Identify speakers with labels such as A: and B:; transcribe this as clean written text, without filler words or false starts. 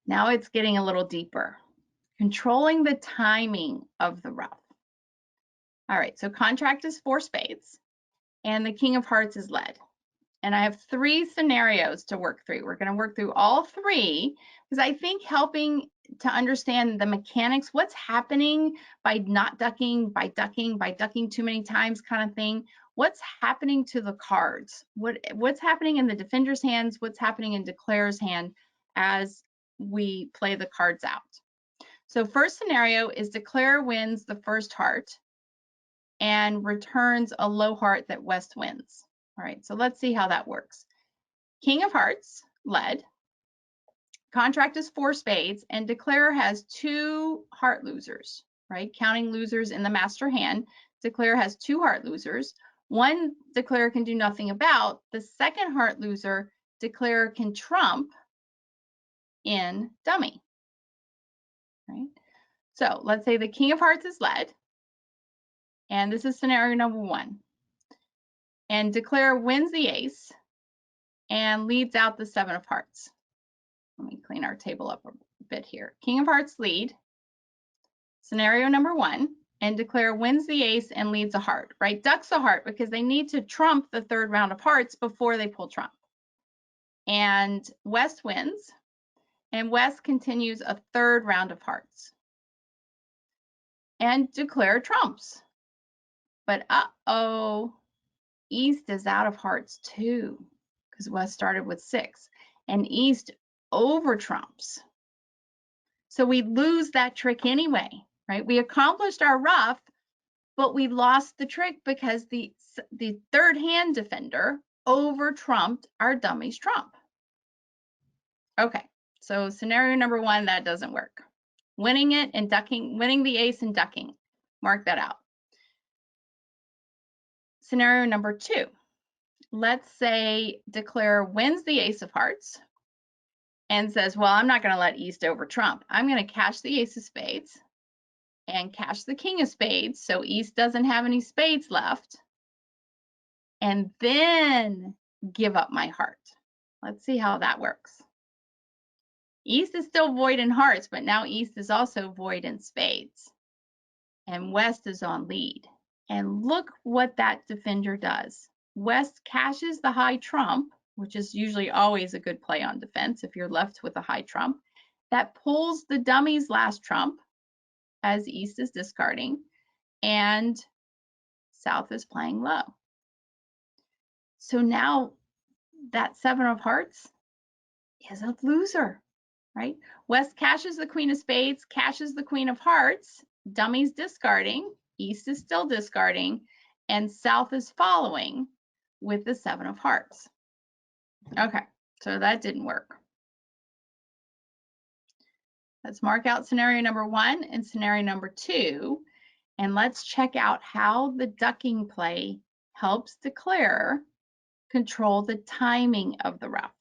A: Now it's getting a little deeper. Controlling the timing of the ruff. All right, so contract is 4 spades, and the king of hearts is led. And I have 3 scenarios to work through. We're going to work through all 3 because I think helping to understand the mechanics, what's happening by not ducking, by ducking too many times kind of thing. What's happening to the cards? What's happening in the defender's hands? What's happening in declarer's hand as we play the cards out? So first scenario is declarer wins the first heart and returns a low heart that West wins. All right, so let's see how that works. King of hearts led. Contract is 4 spades, and declarer has 2 heart losers, right? Counting losers in the master hand, declarer has 2 heart losers. One declarer can do nothing about. The second heart loser, declarer can trump in dummy, right? So let's say the king of hearts is led, and this is scenario number 1. And declarer wins the ace and leads out the 7 of hearts. Let me clean our table up a bit here. King of hearts lead, scenario number 1, and declarer wins the ace and leads a heart, right? Ducks a heart because they need to trump the 3rd round of hearts before they pull trump. And West wins, and West continues a 3rd round of hearts. And declarer trumps. But uh-oh, East is out of hearts too, because West started with 6, and East over trumps. So we lose that trick anyway, right? We accomplished our ruff, but we lost the trick because the 3rd hand defender over trumped our dummy's trump. Okay, so scenario number 1, that doesn't work. Winning it and ducking, winning the ace and ducking. Mark that out. Scenario number 2. Let's say declarer wins the ace of hearts and says, well, I'm not going to let East over trump. I'm going to cash the ace of spades and cash the king of spades so East doesn't have any spades left, and then give up my heart. Let's see how that works. East is still void in hearts, but now East is also void in spades, and West is on lead. And look what that defender does. West cashes the high trump, which is usually always a good play on defense if you're left with a high trump. That pulls the dummy's last trump as East is discarding, and South is playing low. So now that 7 of hearts is a loser, right? West cashes the queen of spades, cashes the queen of hearts, dummy's discarding, East is still discarding, and South is following with the 7 of hearts. Okay, so that didn't work. Let's mark out scenario number 1 and scenario number 2, and let's check out how the ducking play helps declarer control the timing of the ruff.